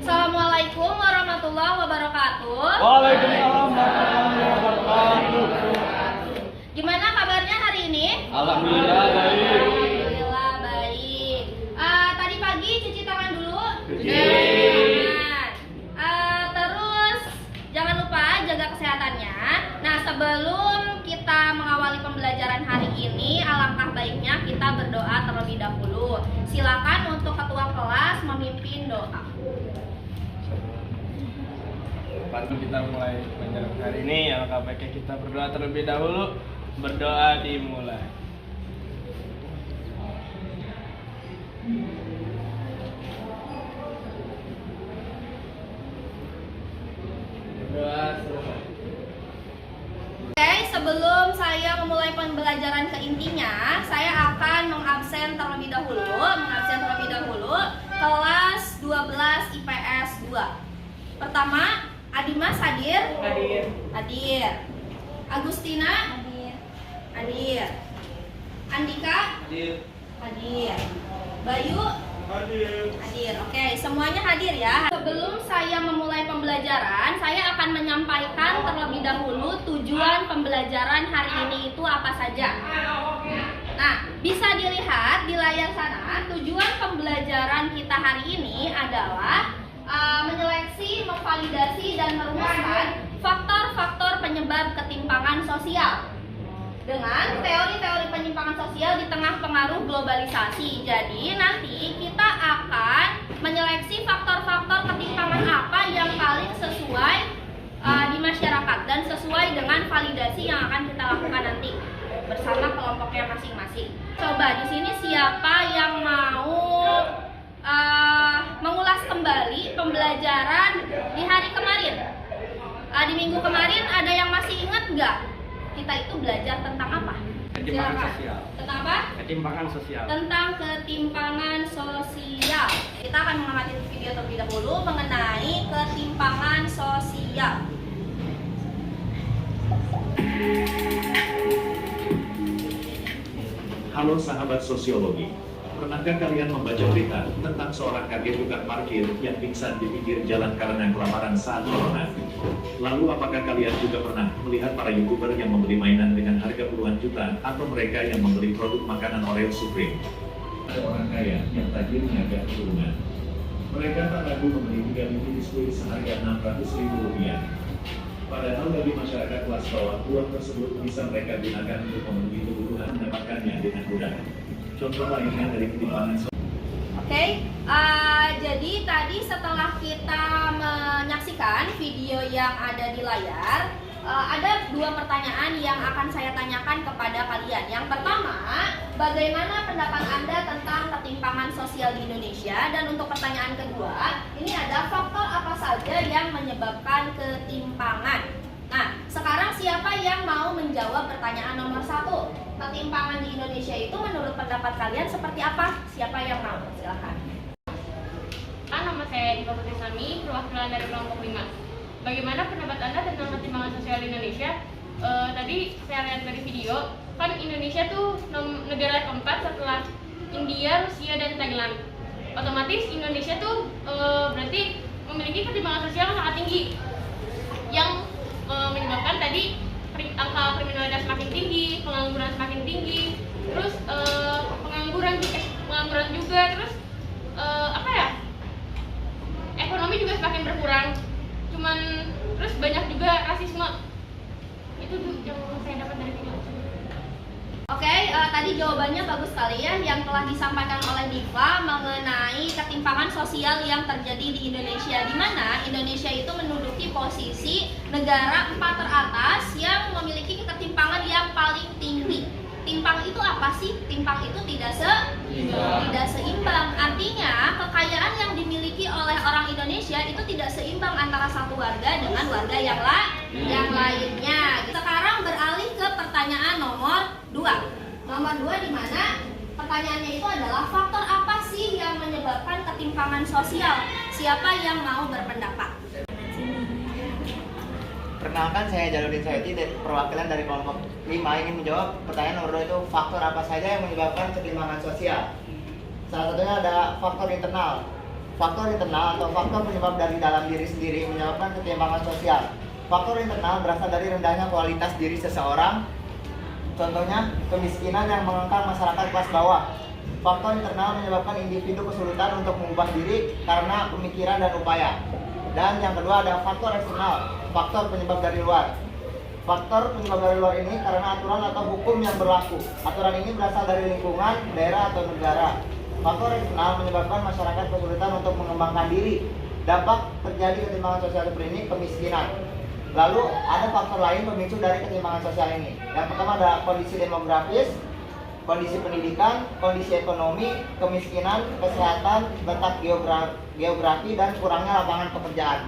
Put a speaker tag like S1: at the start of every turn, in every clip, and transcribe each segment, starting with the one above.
S1: Assalamualaikum warahmatullahi wabarakatuh.
S2: Waalaikumsalam warahmatullahi wabarakatuh.
S1: Gimana kabarnya hari ini?
S2: Alhamdulillah baik.
S1: Alhamdulillah baik. Tadi pagi cuci tangan dulu.
S2: Cuci.
S1: Terus jangan lupa jaga kesehatannya. Nah, sebelum kita mengawali pembelajaran hari ini, alangkah baiknya kita berdoa terlebih dahulu. Silakan untuk ketua kelas memimpin doa.
S2: Sebelum kita mulai pelajaran hari ini, alangkah baiknya kita berdoa terlebih dahulu. Berdoa dimulai. Berdoa selesai.
S1: Oke, sebelum saya memulai pembelajaran ke intinya, saya akan mengabsen terlebih dahulu kelas 12 IPS 2. Pertama, Adimas hadir? Hadir. Agustina? Hadir. Andika? Hadir. Bayu? Hadir. Oke, semuanya hadir ya. Sebelum saya memulai pembelajaran, saya akan menyampaikan terlebih dahulu tujuan pembelajaran hari ini itu apa saja. Nah, bisa dilihat di layar sana, tujuan pembelajaran kita hari ini adalah menyeleksi, memvalidasi, dan merumuskan faktor-faktor penyebab ketimpangan sosial dengan teori-teori penyimpangan sosial di tengah pengaruh globalisasi. Jadi nanti kita akan menyeleksi faktor-faktor ketimpangan apa yang paling sesuai di masyarakat dan sesuai dengan validasi yang akan kita lakukan nanti bersama kelompoknya masing-masing. Coba di sini siapa yang mau mengulas kembali pembelajaran di hari kemarin? Di minggu kemarin ada yang masih ingat nggak? Kita itu belajar tentang apa?
S2: Ketimpangan
S1: Silakan.
S2: sosial.
S1: Tentang apa?
S2: Ketimpangan sosial.
S1: Tentang ketimpangan sosial. Kita akan mengamati video terlebih dahulu mengenai ketimpangan sosial.
S3: Halo sahabat sosiologi, pernahkah kalian membaca berita tentang seorang kakek tukang parkir yang pingsan di pinggir jalan karena kelaparan saat corona? Lalu apakah kalian juga pernah melihat para YouTuber yang membeli mainan dengan harga puluhan juta atau mereka yang membeli produk makanan Oreo Supreme? Ada orang kaya yang tajirnya agak keturunan. Mereka tak ragu membeli 3 biji biskuit seharga Rp600.000. Padahal bagi masyarakat kelas bawah, uang tersebut bisa mereka gunakan untuk memenuhi kebutuhan mendapatkannya dengan mudah. Contoh lainnya dari ketimpangan sosial.
S1: Oke, jadi tadi setelah kita menyaksikan video yang ada di layar, ada dua pertanyaan yang akan saya tanyakan kepada kalian. Yang pertama, bagaimana pendapat Anda tentang ketimpangan sosial di Indonesia? Dan untuk pertanyaan kedua, ini ada faktor apa saja yang menyebabkan ketimpangan? Nah, sekarang siapa yang mau menjawab pertanyaan nomor 1? Ketimpangan di Indonesia itu menurut pendapat kalian seperti apa? Siapa yang mau? Silakan.
S4: Nama saya Diva Putri Sami, perwakilan dari kelompok 5. Bagaimana pendapat Anda tentang ketimpangan sosial di Indonesia? Tadi saya lihat dari video, kan Indonesia tuh negara keempat setelah India, Rusia, dan Thailand. Otomatis Indonesia tuh berarti memiliki ketimpangan sosial sangat tinggi, yang menyebabkan tadi angka kriminalitas semakin tinggi, pengangguran semakin tinggi, terus pengangguran juga, terus ekonomi juga semakin berkurang. Terus banyak juga rasisme. Itu yang saya dapat dari video.
S1: Oke, tadi jawabannya bagus sekali ya yang telah disampaikan oleh Diva mengenai ketimpangan sosial yang terjadi di Indonesia, di mana Indonesia itu menduduki posisi negara 4 teratas yang memiliki ketimpangan yang paling tinggi. Timpang itu apa? apa sih? Timpang itu tidak seimbang. Artinya kekayaan yang dimiliki oleh orang Indonesia itu tidak seimbang antara satu warga dengan warga yang lainnya. Sekarang beralih ke pertanyaan nomor 2. Nomor 2 di mana pertanyaannya itu adalah faktor apa sih yang menyebabkan ketimpangan sosial? Siapa yang mau berpendapat?
S5: Perkenalkan, saya Jaludin Saidi dari perwakilan dari kelompok 5 ingin menjawab pertanyaan nomor 2 itu faktor apa saja yang menyebabkan ketimpangan sosial. Salah satunya ada faktor internal. Faktor internal atau faktor penyebab dari dalam diri sendiri menyebabkan ketimpangan sosial. Faktor internal berasal dari rendahnya kualitas diri seseorang. Contohnya, kemiskinan yang mengengkang masyarakat kelas bawah. Faktor internal menyebabkan individu kesulitan untuk mengubah diri karena pemikiran dan upaya. Dan yang kedua ada faktor eksternal, faktor penyebab dari luar. Faktor penyebab dari luar ini karena aturan atau hukum yang berlaku. Aturan ini berasal dari lingkungan, daerah atau negara. Faktor eksternal menyebabkan masyarakat kesulitan untuk mengembangkan diri. Dampak terjadi ketimpangan sosial seperti ini, kemiskinan. Lalu ada faktor lain pemicu dari ketimpangan sosial ini. Yang pertama ada kondisi demografis, kondisi pendidikan, kondisi ekonomi, kemiskinan, kesehatan, letak geografi, dan kurangnya lapangan pekerjaan.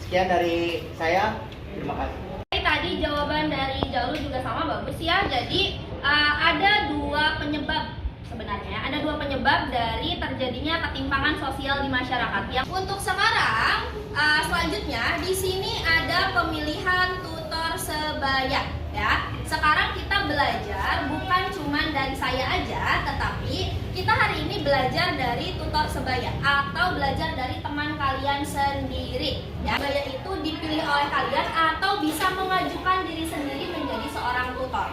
S5: Sekian dari saya, terima kasih.
S1: Tadi jawaban dari Jalul juga sama, bagus ya. Jadi ada 2 penyebab sebenarnya. Ada 2 penyebab dari terjadinya ketimpangan sosial di masyarakat. Yang untuk sekarang selanjutnya di sini ada pemilihan tutor sebaya. Ya, sekarang kita belajar bukan cuma dari saya aja, tetapi kita hari ini belajar dari tutor sebaya atau belajar dari teman kalian sendiri. Ya, sebaya itu dipilih oleh kalian atau bisa mengajukan diri sendiri menjadi seorang tutor.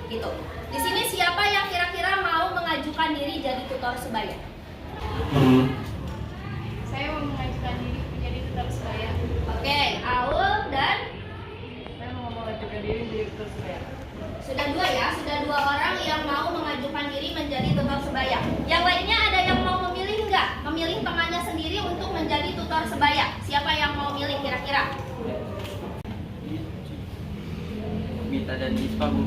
S1: Gitu. Di sini siapa yang kira-kira mau mengajukan diri jadi tutor sebaya?
S4: Saya mau mengajukan diri menjadi tutor sebaya.
S1: Oke, Aul dan
S4: Saya mau mengajukan diri menjadi tutor sebaya.
S1: sudah 2 ya, sudah 2 orang yang mau mengajukan diri menjadi tutor sebaya. Yang lainnya ada yang mau memilih nggak? Memilih temannya sendiri untuk menjadi tutor sebaya. Siapa yang mau milih kira-kira?
S2: Mita dan Ispa, Bu.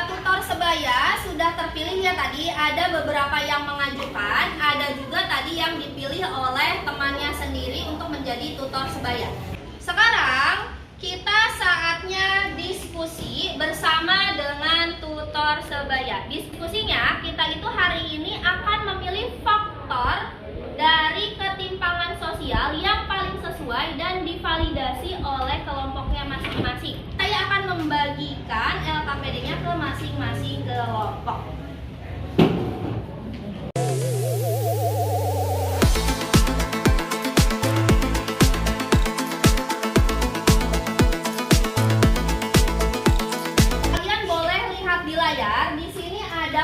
S1: Tutor sebaya sudah terpilih ya tadi. Ada beberapa yang mengajukan, ada juga tadi yang dipilih oleh temannya sendiri untuk menjadi tutor sebaya. Sekarang kita saatnya diskusi bersama dengan tutor sebaya. Diskusinya kita itu hari ini akan memilih faktor dari ketimpangan sosial yang paling sesuai dan divalidasi oleh kelompoknya masing-masing. Saya akan membagikan LKPD-nya ke masing-masing kelompok.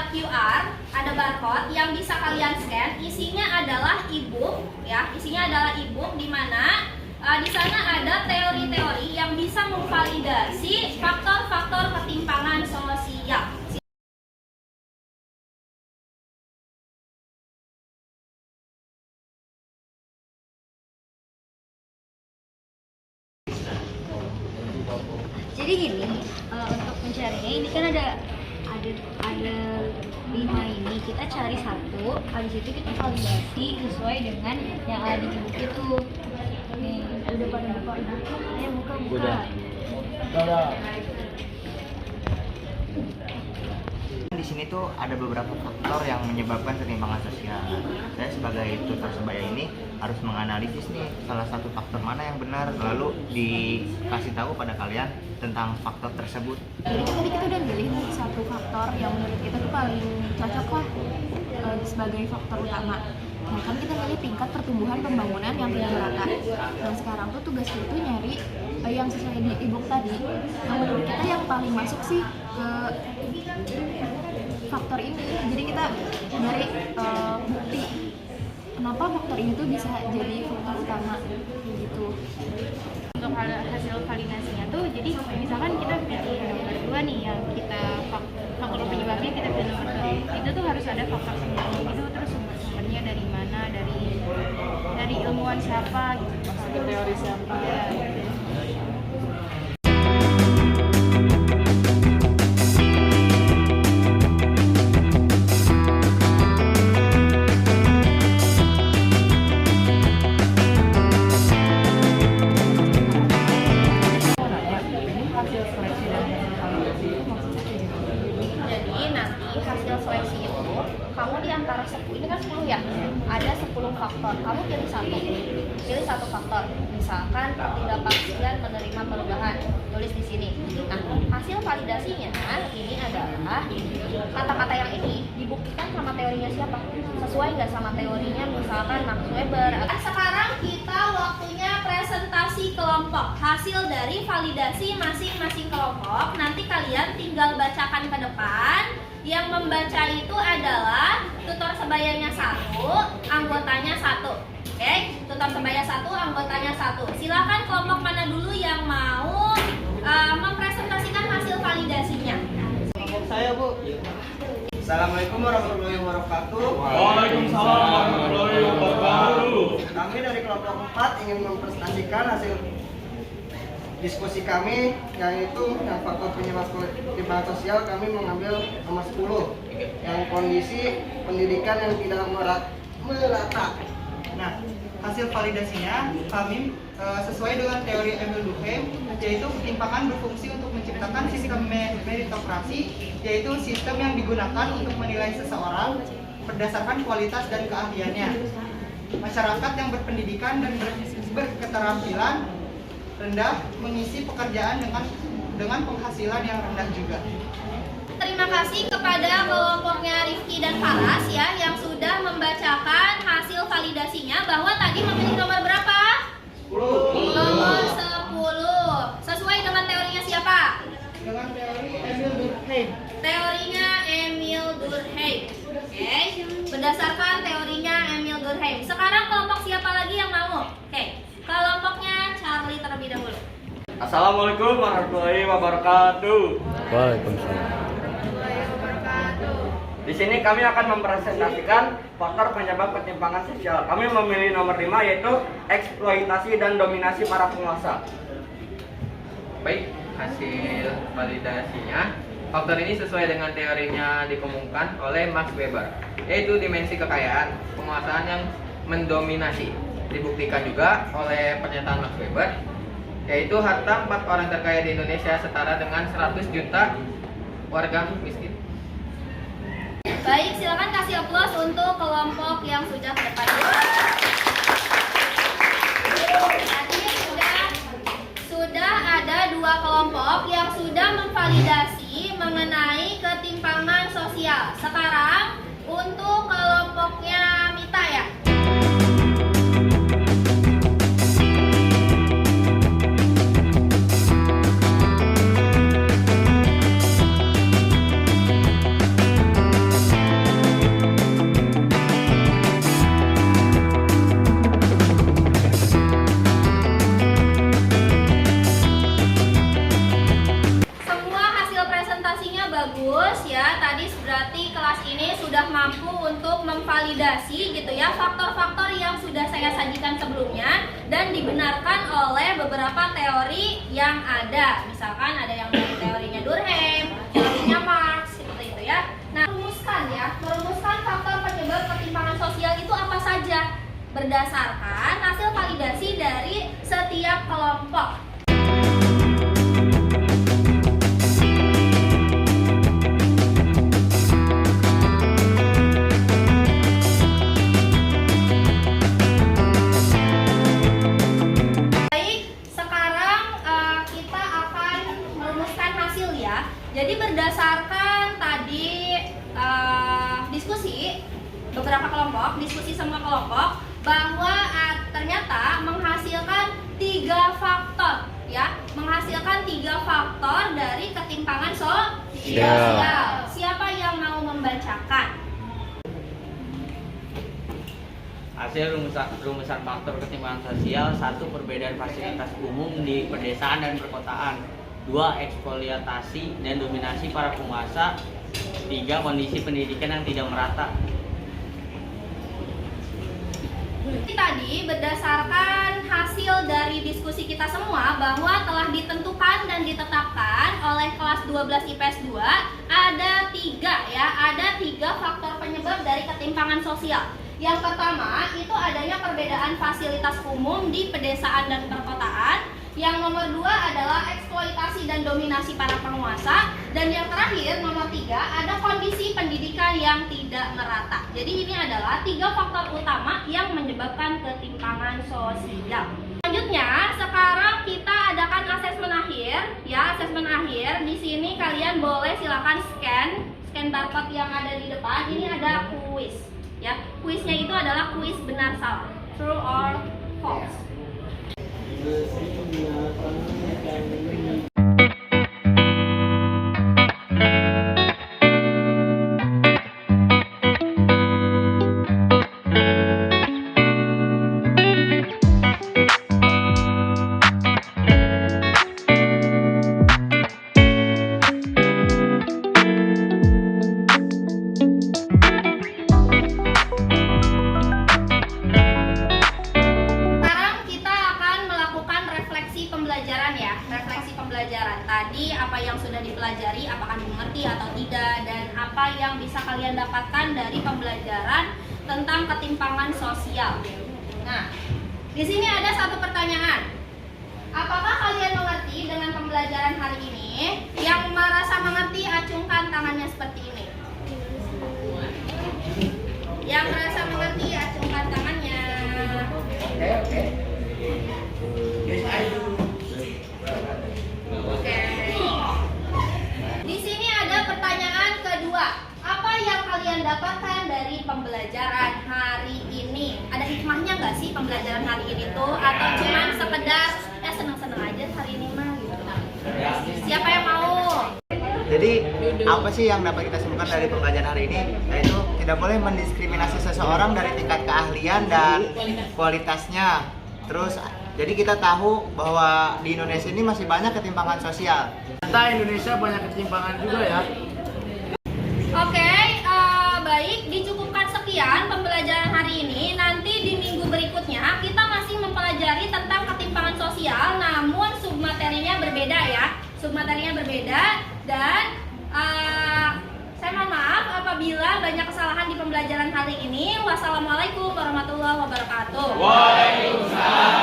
S1: QR, ada barcode yang bisa kalian scan. Isinya adalah e-book, ya. Isinya adalah e-book di mana di sana ada teori-teori yang bisa memvalidasi faktor-faktor ketimpangan sosial.
S6: Jadi gini, untuk mencarinya ini kan ada 5 ini, kita cari 1, habis itu kita validasi sesuai dengan yang ada di buku itu. Nih, udah pada buka. Ayo buka.
S2: Udah.
S5: Di sini tuh ada beberapa faktor yang menyebabkan ketimpangan sosial. Saya sebagai tutor sebaya ini harus menganalisis nih salah satu faktor mana yang benar, lalu dikasih tahu pada kalian tentang faktor tersebut.
S7: Jadi tadi kita udah pilih satu faktor yang menurut kita tuh paling cocok lah sebagai faktor utama. Nah kan kita pilih tingkat pertumbuhan pembangunan yang tidak merata. Dan sekarang tuh tugas kita tuh nyari yang sesuai di e-book tadi. Yang menurut kita yang paling masuk sih ke faktor ini. Jadi kita nyari bukti kenapa faktor ini tuh bisa jadi faktor utama gitu.
S4: Untuk hasil validasinya tuh, jadi misalkan kita pilih nomor 2 nih, yang kita faktor penyebabnya kita pilih nomor 2, itu tuh harus ada faktor sendiri gitu, terus sumber-sumbernya dari mana, dari ilmuwan siapa gitu, teori siapa ya, gitu.
S1: seleksi itu, kamu di antara 10, ini kan 10 ya, ada 10 faktor, kamu pilih satu faktor, misalkan ketidakpastian menerima perubahan, tulis di sini. Nah, hasil validasinya ini adalah kata-kata yang ini dibuktikan sama teorinya siapa, sesuai nggak sama teorinya, misalkan Max Weber. Sekarang kita waktunya presentasi kelompok, hasil dari validasi masing-masing kelompok. Nanti kalian tinggal bacakan ke depan. Yang membaca itu adalah tutor sebayanya 1, anggotanya 1. Oke, tutor sebaya 1, anggotanya 1. Silakan kelompok mana dulu yang mau mempresentasikan hasil validasinya.
S5: Kelompok saya, Bu. Assalamualaikum warahmatullahi wabarakatuh.
S2: Waalaikumsalam warahmatullahi wabarakatuh.
S5: Kami dari kelompok 4 ingin mempresentasikan hasil diskusi kami, yaitu yang faktor penyebab ketimpangan sosial. Kami mengambil nomor 10 yang kondisi pendidikan yang tidak merata. Nah, hasil validasinya kami sesuai dengan teori Emil Durkheim, yaitu ketimpangan berfungsi untuk menciptakan sistem meritokrasi, yaitu sistem yang digunakan untuk menilai seseorang berdasarkan kualitas dan keahliannya. Masyarakat yang berpendidikan dan berketerampilan rendah mengisi pekerjaan dengan penghasilan yang rendah juga.
S1: Terima kasih kepada kelompoknya Rifki dan Faras ya yang sudah membacakan hasil validasinya, bahwa tadi memilih nomor berapa?
S5: 10.
S1: Nomor 10. Sesuai dengan teorinya siapa?
S5: Dengan teori Emil Durkheim.
S1: Teorinya Emil Durkheim. Oke, berdasarkan teorinya Emil Durkheim. Sekarang kelompok siapa lagi yang mau? Oke, kelompoknya Charlie terlebih dahulu.
S8: Assalamualaikum warahmatullahi wabarakatuh.
S9: Waalaikumsalam.
S8: Di sini kami akan mempresentasikan faktor penyebab ketimpangan sosial. Kami memilih nomor 5, yaitu eksploitasi dan dominasi para penguasa.
S10: Baik, hasil validasinya, faktor ini sesuai dengan teorinya dikemukakan oleh Max Weber, yaitu dimensi kekayaan, penguasaan yang mendominasi. Dibuktikan juga oleh pernyataan Max Weber, yaitu harta 4 orang terkaya di Indonesia setara dengan 100 juta warga miskin.
S1: Baik, silakan kasih aplaus untuk kelompok yang sudah ke depan. Tadi sudah ada 2 kelompok yang sudah memvalidasi mengenai ketimpangan sosial. Sekarang untuk kelompoknya Mita ya. Bagus ya, tadi berarti kelas ini sudah mampu untuk memvalidasi gitu ya faktor-faktor yang sudah saya sajikan sebelumnya dan dibenarkan oleh beberapa teori yang ada. Misalkan ada yang dari teorinya Durkheim, teorinya Marx, seperti itu ya. Nah, merumuskan faktor penyebab ketimpangan sosial itu apa saja berdasarkan hasil validasi dari setiap kelompok. Jadi berdasarkan tadi diskusi beberapa kelompok, diskusi semua kelompok, bahwa ternyata menghasilkan 3 faktor ya, menghasilkan 3 faktor dari ketimpangan sosial. Siapa yang mau membacakan?
S11: Hasil rumusan faktor ketimpangan sosial: 1. Perbedaan fasilitas umum di pedesaan dan perkotaan. 2. Eksploitasi dan dominasi para penguasa. 3. Kondisi pendidikan yang tidak merata.
S1: Tadi berdasarkan hasil dari diskusi kita semua bahwa telah ditentukan dan ditetapkan oleh kelas 12 IPS 2 ada 3 ya, ada 3 faktor penyebab dari ketimpangan sosial. Yang pertama itu adanya perbedaan fasilitas umum di pedesaan dan perkotaan. Yang nomor 2 adalah eksploitasi dan dominasi para penguasa. Dan yang terakhir nomor 3 ada kondisi pendidikan yang tidak merata. Jadi ini adalah 3 faktor utama yang menyebabkan ketimpangan sosial. Selanjutnya, sekarang kita adakan asesmen akhir. Ya, asesmen akhir. Di sini kalian boleh silakan scan barcode yang ada di depan. Ini ada kuis. Ya, kuisnya itu adalah kuis benar salah, true or false. Tadi apa yang sudah dipelajari, apakah dimengerti atau tidak, dan apa yang bisa kalian dapatkan dari pembelajaran tentang ketimpangan sosial. Nah, di sini ada satu pertanyaan. Apakah kalian mengerti dengan pembelajaran hari ini? Yang merasa mengerti, acungkan tangannya seperti ini. Yang merasa mengerti, acungkan tangannya. Oke. Di sini ada pertanyaan kedua. Apa yang kalian dapatkan dari pembelajaran hari ini? Ada hikmahnya nggak sih pembelajaran hari ini tuh? Atau cuma sekedar senang-senang aja hari ini mah gitu? Siapa yang mau?
S5: Jadi apa sih yang dapat kita simpulkan dari pembelajaran hari ini? Yaitu tidak boleh mendiskriminasi seseorang dari tingkat keahlian dan kualitasnya. Terus jadi kita tahu bahwa di Indonesia ini masih banyak ketimpangan sosial.
S8: Ternyata Indonesia banyak ketimpangan juga ya.
S1: Oke, baik, dicukupkan sekian pembelajaran hari ini. Nanti di minggu berikutnya kita masih mempelajari tentang ketimpangan sosial, namun submaterinya berbeda ya. Submaterinya berbeda dan saya mohon maaf apabila banyak kesalahan di pembelajaran hari ini. Wassalamualaikum warahmatullahi wabarakatuh.
S2: Waalaikumsalam.